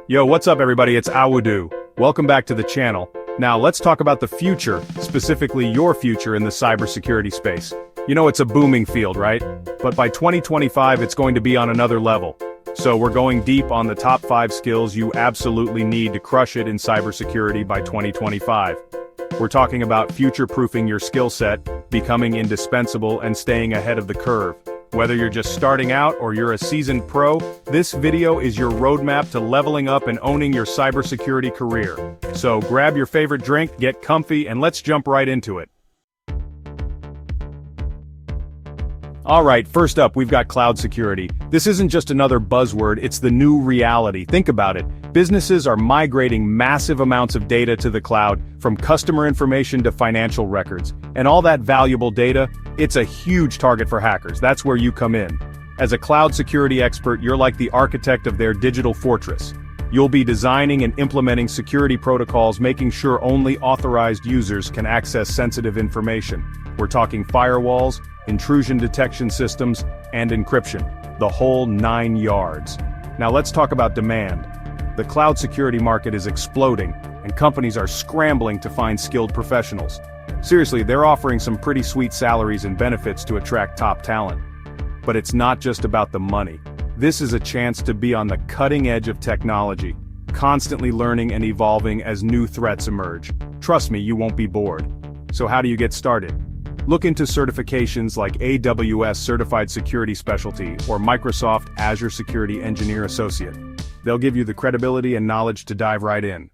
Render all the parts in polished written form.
Yo, what's up everybody, it's Awudu. Welcome back to the channel. Now let's talk about the future, specifically your future in the cybersecurity space. You know it's a booming field, right? But by 2025 it's going to be on another level. So we're going deep on the top 5 skills you absolutely need to crush it in cybersecurity by 2025. We're talking about future-proofing your skill set, becoming indispensable and staying ahead of the curve. Whether you're just starting out or you're a seasoned pro, this video is your roadmap to leveling up and owning your cybersecurity career. So grab your favorite drink, get comfy, and let's jump right into it. Alright, first up we've got cloud security. This isn't just another buzzword, it's the new reality. Think about it. Businesses are migrating massive amounts of data to the cloud, from customer information to financial records. And all that valuable data, it's a huge target for hackers. That's where you come in. As a cloud security expert, you're like the architect of their digital fortress. You'll be designing and implementing security protocols, making sure only authorized users can access sensitive information. We're talking firewalls, intrusion detection systems, and encryption. The whole 9 yards. Now let's talk about demand. The cloud security market is exploding, and companies are scrambling to find skilled professionals. Seriously, they're offering some pretty sweet salaries and benefits to attract top talent. But it's not just about the money. This is a chance to be on the cutting edge of technology, constantly learning and evolving as new threats emerge. Trust me, you won't be bored. So how do you get started? Look into certifications like AWS Certified Security Specialty or Microsoft Azure Security Engineer Associate. They'll give you the credibility and knowledge to dive right in.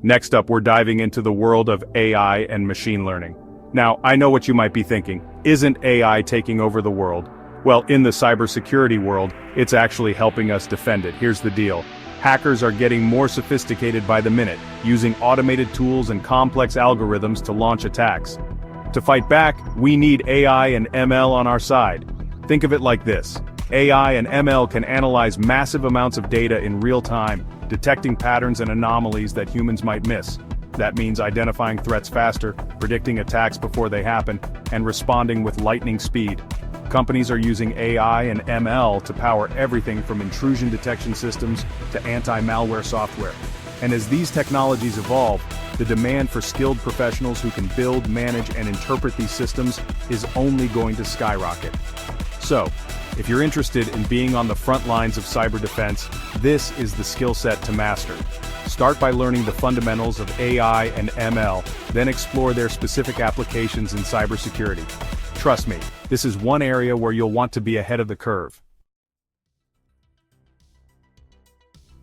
Next up, we're diving into the world of AI and machine learning. Now, I know what you might be thinking. Isn't AI taking over the world? Well, in the cybersecurity world, it's actually helping us defend it. Here's the deal. Hackers are getting more sophisticated by the minute, using automated tools and complex algorithms to launch attacks. To fight back, we need AI and ML on our side. Think of it like this. AI and ML can analyze massive amounts of data in real time, detecting patterns and anomalies that humans might miss. That means identifying threats faster, predicting attacks before they happen, and responding with lightning speed. Companies are using AI and ML to power everything from intrusion detection systems to anti-malware software. And as these technologies evolve, the demand for skilled professionals who can build, manage, and interpret these systems is only going to skyrocket. So, if you're interested in being on the front lines of cyber defense, this is the skill set to master. Start by learning the fundamentals of AI and ML, then explore their specific applications in cybersecurity. Trust me, this is one area where you'll want to be ahead of the curve.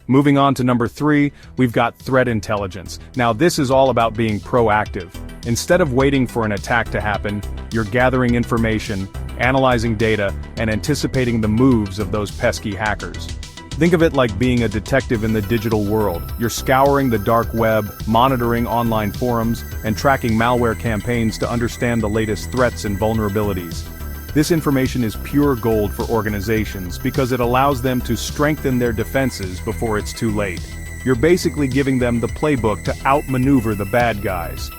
Moving on to number 3, we've got threat intelligence. Now this is all about being proactive. Instead of waiting for an attack to happen, you're gathering information, analyzing data, and anticipating the moves of those pesky hackers. Think of it like being a detective in the digital world. You're scouring the dark web, monitoring online forums, and tracking malware campaigns to understand the latest threats and vulnerabilities. This information is pure gold for organizations because it allows them to strengthen their defenses before it's too late. You're basically giving them the playbook to outmaneuver the bad guys.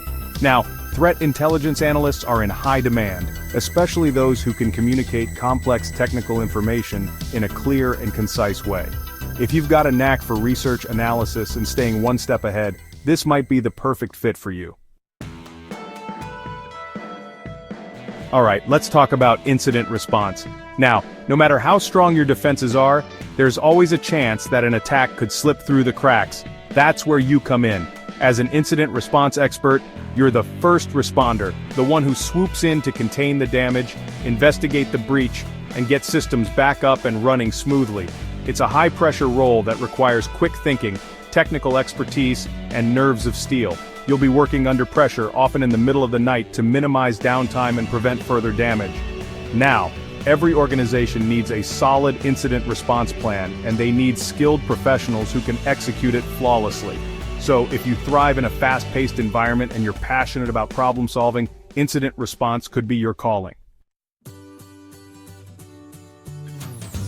Now, threat intelligence analysts are in high demand, especially those who can communicate complex technical information in a clear and concise way. If you've got a knack for research analysis and staying one step ahead, this might be the perfect fit for you. Alright, let's talk about incident response. Now, no matter how strong your defenses are, there's always a chance that an attack could slip through the cracks. That's where you come in. As an incident response expert, you're the first responder, the one who swoops in to contain the damage, investigate the breach, and get systems back up and running smoothly. It's a high-pressure role that requires quick thinking, technical expertise, and nerves of steel. You'll be working under pressure, often in the middle of the night, to minimize downtime and prevent further damage. Now, every organization needs a solid incident response plan, and they need skilled professionals who can execute it flawlessly. So, if you thrive in a fast-paced environment and you're passionate about problem-solving, incident response could be your calling.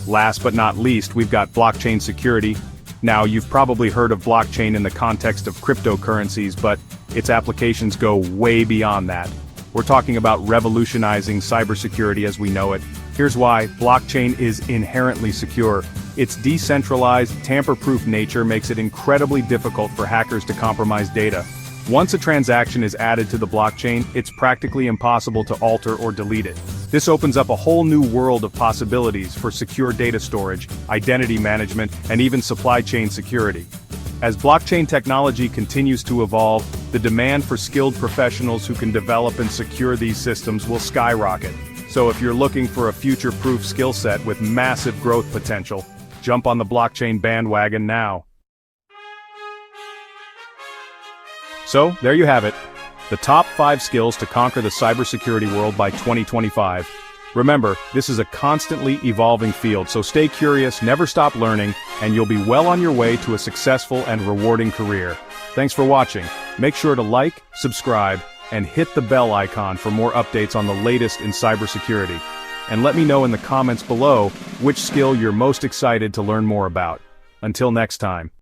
Last but not least, we've got blockchain security. Now, you've probably heard of blockchain in the context of cryptocurrencies, but its applications go way beyond that. We're talking about revolutionizing cybersecurity as we know it. Here's why: blockchain is inherently secure. Its decentralized, tamper-proof nature makes it incredibly difficult for hackers to compromise data. Once a transaction is added to the blockchain, it's practically impossible to alter or delete it. This opens up a whole new world of possibilities for secure data storage, identity management, and even supply chain security. As blockchain technology continues to evolve, the demand for skilled professionals who can develop and secure these systems will skyrocket. So if you're looking for a future-proof skill set with massive growth potential, jump on the blockchain bandwagon now. So, there you have it. The top 5 skills to conquer the cybersecurity world by 2025. Remember, this is a constantly evolving field, so stay curious, never stop learning, and you'll be well on your way to a successful and rewarding career. Thanks for watching. Make sure to like, subscribe, and hit the bell icon for more updates on the latest in cybersecurity. And let me know in the comments below which skill you're most excited to learn more about. Until next time.